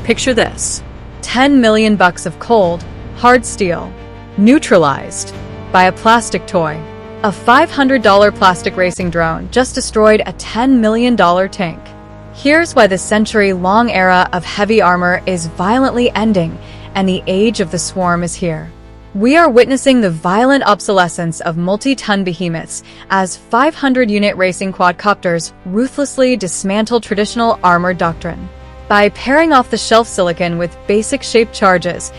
Picture this. 10 million bucks of cold, hard steel, neutralized by a plastic toy. A $500 plastic racing drone just destroyed a $10 million tank. Here's why the century-long era of heavy armor is violently ending, and the age of the swarm is here. We are witnessing the violent obsolescence of multi-ton behemoths as 500-unit racing quadcopters ruthlessly dismantle traditional armored doctrine. By pairing off-the-shelf silicon with basic shape charges,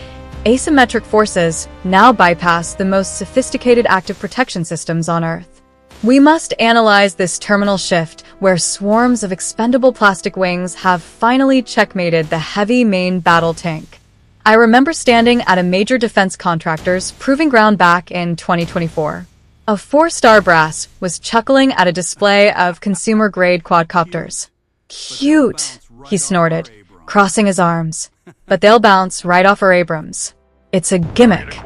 asymmetric forces now bypass the most sophisticated active protection systems on Earth. We must analyze this terminal shift where swarms of expendable plastic wings have finally checkmated the heavy main battle tank. I remember standing at a major defense contractor's proving ground back in 2024. A 4-star brass was chuckling at a display of consumer-grade quadcopters. "Cute," he snorted, crossing his arms. "But they'll bounce right off our Abrams. It's a gimmick."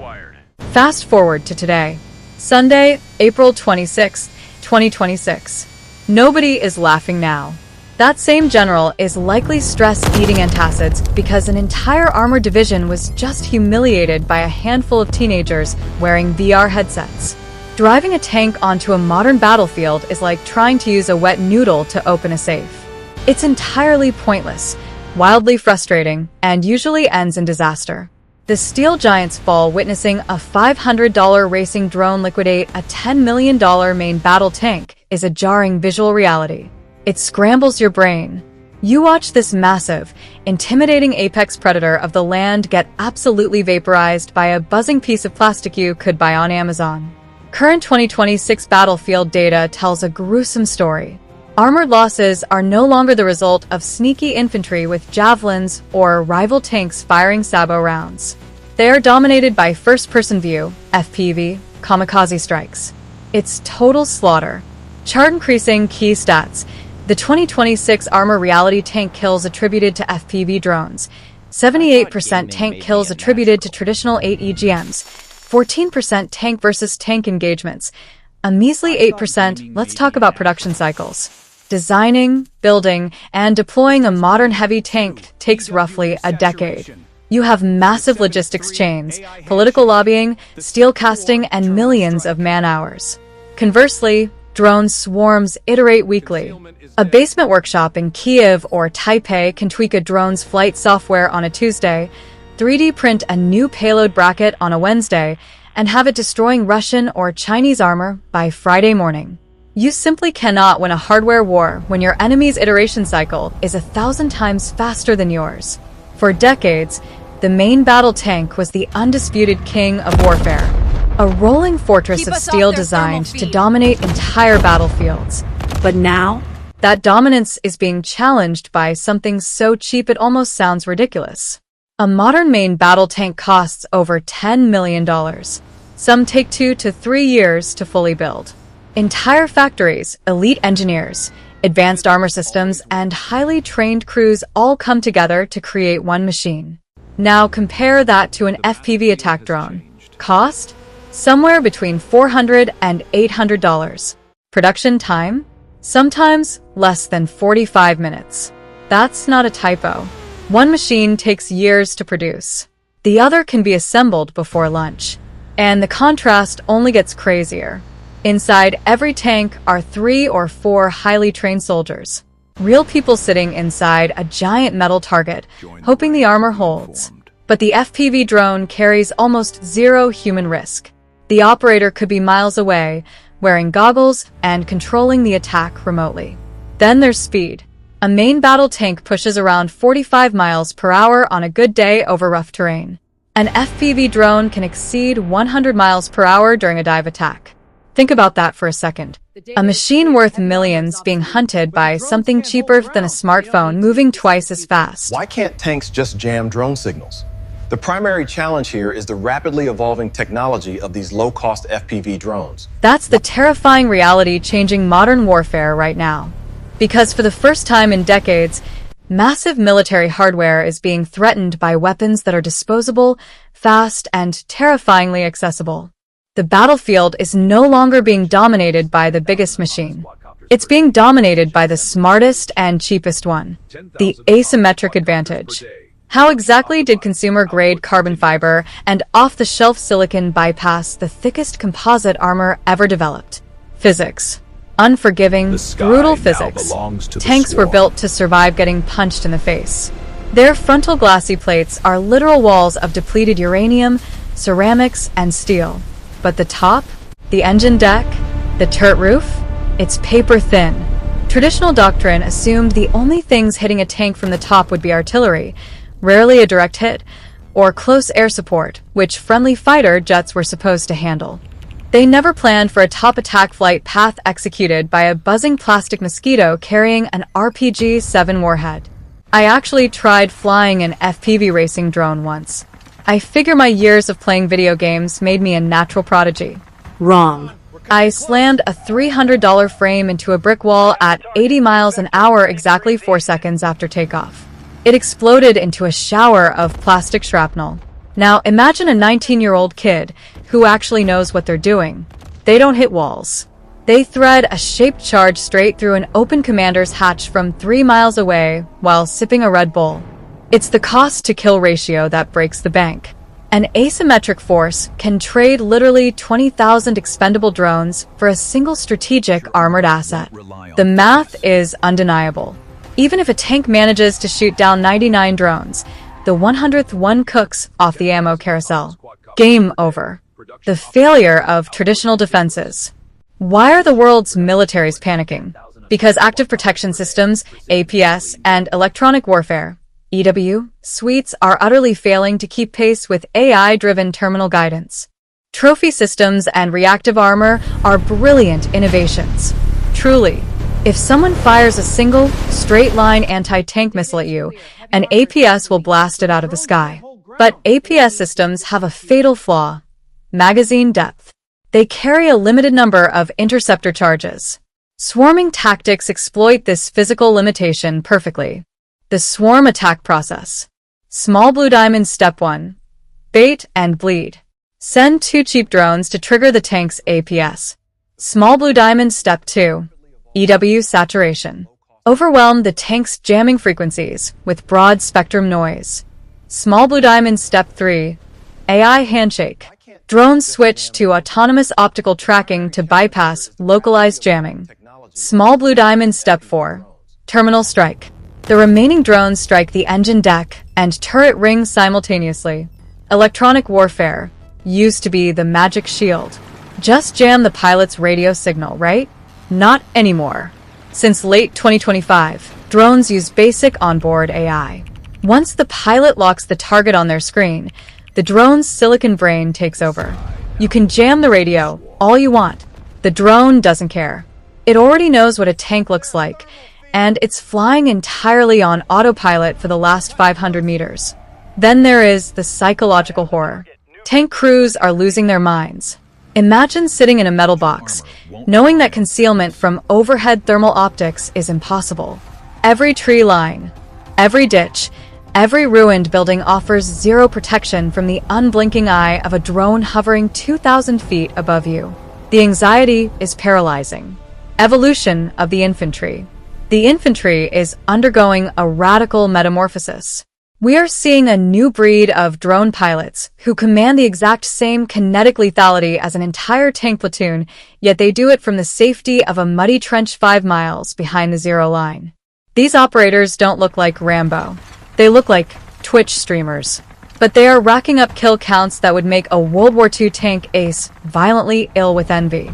Fast forward to today. Sunday, April 26, 2026. Nobody is laughing now. That same general is likely stress-eating antacids because an entire armored division was just humiliated by a handful of teenagers wearing VR headsets. Driving a tank onto a modern battlefield is like trying to use a wet noodle to open a safe. It's entirely pointless, wildly frustrating, and usually ends in disaster. The steel giants fall witnessing a $500 racing drone liquidate a $10 million main battle tank is a jarring visual reality. It scrambles your brain. You watch this massive, intimidating apex predator of the land get absolutely vaporized by a buzzing piece of plastic you could buy on Amazon. Current 2026 battlefield data tells a gruesome story. Armored losses are no longer the result of sneaky infantry with javelins or rival tanks firing sabot rounds. They are dominated by first-person view, FPV, kamikaze strikes. It's total slaughter. Chart increasing key stats. The 2026 Armor Reality tank kills attributed to FPV drones, 78% tank kills attributed to traditional 8 EGMs, 14% tank versus tank engagements, a measly 8%. Let's talk about production cycles. Designing, building, and deploying a modern heavy tank takes roughly a decade. You have massive logistics chains, political lobbying, steel casting, and millions of man-hours. Conversely, drone swarms iterate weekly. A basement workshop in Kiev or Taipei can tweak a drone's flight software on a Tuesday, 3D print a new payload bracket on a Wednesday, and have it destroying Russian or Chinese armor by Friday morning. You simply cannot win a hardware war when your enemy's iteration cycle is 1,000 times faster than yours. For decades, the main battle tank was the undisputed king of warfare. A rolling fortress of steel designed to dominate entire battlefields. But now, that dominance is being challenged by something so cheap it almost sounds ridiculous. A modern main battle tank costs over $10 million. Some take 2 to 3 years to fully build. Entire factories, elite engineers, advanced armor systems, and highly trained crews all come together to create one machine. Now compare that to an FPV attack drone. Cost? Somewhere between $400 and $800. Production time? Sometimes less than 45 minutes. That's not a typo. One machine takes years to produce. The other can be assembled before lunch. And the contrast only gets crazier. Inside every tank are 3 or 4 highly trained soldiers. Real people sitting inside a giant metal target, hoping the armor holds. But the FPV drone carries almost zero human risk. The operator could be miles away, wearing goggles and controlling the attack remotely. Then there's speed. A main battle tank pushes around 45 miles per hour on a good day over rough terrain. An FPV drone can exceed 100 miles per hour during a dive attack. Think about that for a second. A machine worth millions being hunted by something cheaper than a smartphone moving twice as fast. Why can't tanks just jam drone signals? The primary challenge here is the rapidly evolving technology of these low-cost FPV drones. That's the terrifying reality changing modern warfare right now. Because for the first time in decades, massive military hardware is being threatened by weapons that are disposable, fast, and terrifyingly accessible. The battlefield is no longer being dominated by the biggest machine. It's being dominated by the smartest and cheapest one, the asymmetric advantage. How exactly did consumer-grade carbon fiber and off-the-shelf silicon bypass the thickest composite armor ever developed? Physics. Unforgiving, brutal physics. Tanks were built to survive getting punched in the face. Their frontal glassy plates are literal walls of depleted uranium, ceramics, and steel. But the top? The engine deck? The turret roof? It's paper thin. Traditional doctrine assumed the only things hitting a tank from the top would be artillery, rarely a direct hit, or close air support, which friendly fighter jets were supposed to handle. They never planned for a top attack flight path executed by a buzzing plastic mosquito carrying an RPG-7 warhead. I actually tried flying an FPV racing drone once. I figure my years of playing video games made me a natural prodigy. Wrong. I slammed a $300 frame into a brick wall at 80 miles an hour exactly 4 seconds after takeoff. It exploded into a shower of plastic shrapnel. Now imagine a 19-year-old kid who actually knows what they're doing. They don't hit walls. They thread a shaped charge straight through an open commander's hatch from 3 miles away while sipping a Red Bull. It's the cost-to-kill ratio that breaks the bank. An asymmetric force can trade literally 20,000 expendable drones for a single strategic armored asset. The math is undeniable. Even if a tank manages to shoot down 99 drones, the 100th one cooks off the ammo carousel. Game over. The failure of traditional defenses. Why are the world's militaries panicking? Because active protection systems, APS, and electronic warfare, EW, suites are utterly failing to keep pace with AI-driven terminal guidance. Trophy systems and reactive armor are brilliant innovations. Truly, if someone fires a single, straight-line anti-tank missile at you, an APS will blast it out of the sky. But APS systems have a fatal flaw: magazine depth. They carry a limited number of interceptor charges. Swarming tactics exploit this physical limitation perfectly. The swarm attack process. Small Blue Diamond Step 1. Bait and bleed. Send 2 cheap drones to trigger the tank's APS. Small Blue Diamond Step 2. EW saturation. Overwhelm the tank's jamming frequencies with broad-spectrum noise. Small Blue Diamond Step 3. AI handshake. Drones switch to autonomous optical tracking to bypass localized jamming. Small Blue Diamond Step 4. Terminal strike. The remaining drones strike the engine deck and turret ring simultaneously. Electronic warfare used to be the magic shield. Just jam the pilot's radio signal, right? Not anymore. Since late 2025, drones use basic onboard AI. Once the pilot locks the target on their screen, the drone's silicon brain takes over. You can jam the radio all you want. The drone doesn't care. It already knows what a tank looks like, and it's flying entirely on autopilot for the last 500 meters. Then there is the psychological horror. Tank crews are losing their minds. Imagine sitting in a metal box, knowing that concealment from overhead thermal optics is impossible. Every tree line, every ditch, every ruined building offers zero protection from the unblinking eye of a drone hovering 2,000 feet above you. The anxiety is paralyzing. Evolution of the infantry. The infantry is undergoing a radical metamorphosis. We are seeing a new breed of drone pilots who command the exact same kinetic lethality as an entire tank platoon, yet they do it from the safety of a muddy trench 5 miles behind the zero line. These operators don't look like Rambo. They look like Twitch streamers. But they are racking up kill counts that would make a World War II tank ace violently ill with envy.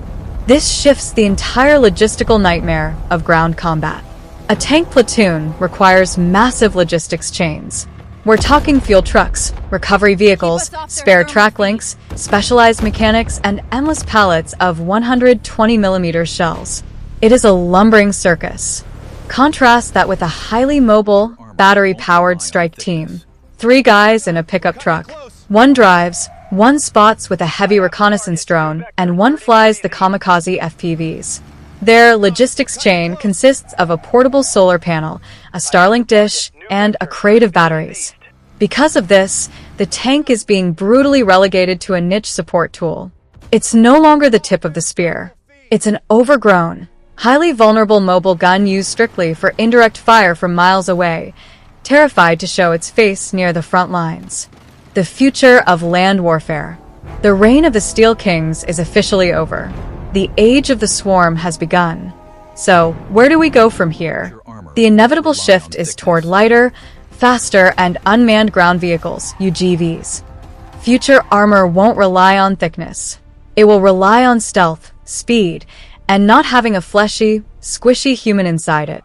This shifts the entire logistical nightmare of ground combat. A tank platoon requires massive logistics chains. We're talking fuel trucks, recovery vehicles, spare track links, specialized mechanics, and endless pallets of 120mm shells. It is a lumbering circus. Contrast that with a highly mobile, battery-powered strike team. 3 guys in a pickup truck. 1 drives, 1 spots with a heavy reconnaissance drone, and 1 flies the kamikaze FPVs. Their logistics chain consists of a portable solar panel, a Starlink dish, and a crate of batteries. Because of this, the tank is being brutally relegated to a niche support tool. It's no longer the tip of the spear. It's an overgrown, highly vulnerable mobile gun used strictly for indirect fire from miles away, terrified to show its face near the front lines. The future of land warfare. The reign of the Steel Kings is officially over. The age of the swarm has begun. So, where do we go from here? The inevitable shift is toward lighter, faster, and unmanned ground vehicles, UGVs. Future armor won't rely on thickness. It will rely on stealth, speed, and not having a fleshy, squishy human inside it.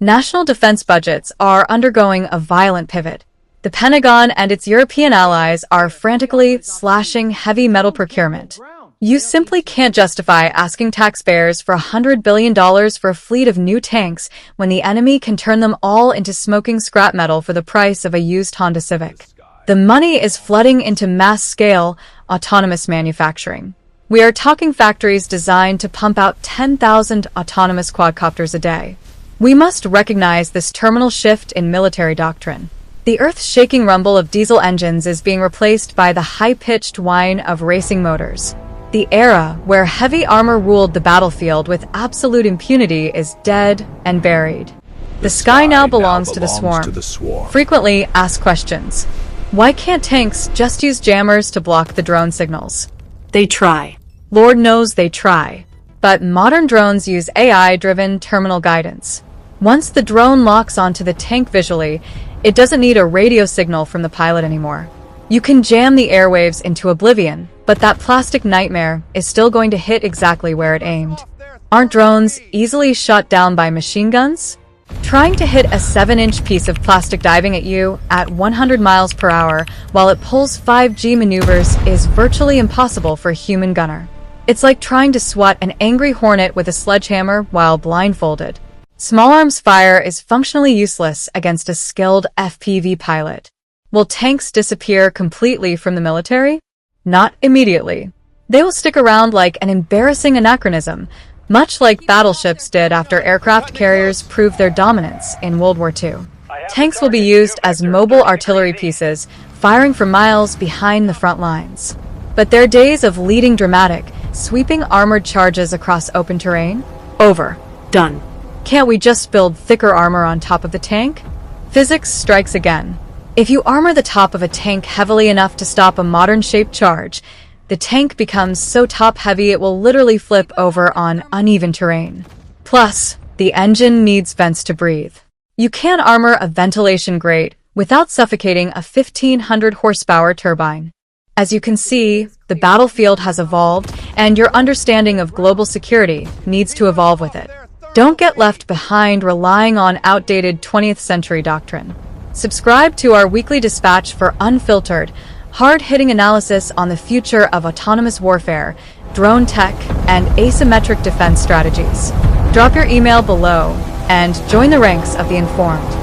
National defense budgets are undergoing a violent pivot. The Pentagon and its European allies are frantically slashing heavy metal procurement. You simply can't justify asking taxpayers for $100 billion for a fleet of new tanks when the enemy can turn them all into smoking scrap metal for the price of a used Honda Civic. The money is flooding into mass-scale, autonomous manufacturing. We are talking factories designed to pump out 10,000 autonomous quadcopters a day. We must recognize this terminal shift in military doctrine. The earth-shaking rumble of diesel engines is being replaced by the high-pitched whine of racing motors. The era where heavy armor ruled the battlefield with absolute impunity is dead and buried. The sky now belongs to the swarm. Frequently asked questions. Why can't tanks just use jammers to block the drone signals? They try. Lord knows they try. But modern drones use AI-driven terminal guidance. Once the drone locks onto the tank visually, it doesn't need a radio signal from the pilot anymore. You can jam the airwaves into oblivion, but that plastic nightmare is still going to hit exactly where it aimed. Aren't drones easily shot down by machine guns? Trying to hit a 7-inch piece of plastic diving at you at 100 miles per hour while it pulls 5G maneuvers is virtually impossible for a human gunner. It's like trying to swat an angry hornet with a sledgehammer while blindfolded. Small arms fire is functionally useless against a skilled FPV pilot. Will tanks disappear completely from the military? Not immediately. They will stick around like an embarrassing anachronism, much like battleships did after aircraft carriers proved their dominance in World War II. Tanks will be used as mobile artillery pieces, firing for miles behind the front lines. But their days of leading dramatic, sweeping armored charges across open terrain? Over. Done. Can't we just build thicker armor on top of the tank? Physics strikes again. If you armor the top of a tank heavily enough to stop a modern-shaped charge, the tank becomes so top-heavy it will literally flip over on uneven terrain. Plus, the engine needs vents to breathe. You can't armor a ventilation grate without suffocating a 1,500 horsepower turbine. As you can see, the battlefield has evolved, and your understanding of global security needs to evolve with it. Don't get left behind relying on outdated 20th century doctrine. Subscribe to our weekly dispatch for unfiltered, hard-hitting analysis on the future of autonomous warfare, drone tech, and asymmetric defense strategies. Drop your email below and join the ranks of the informed.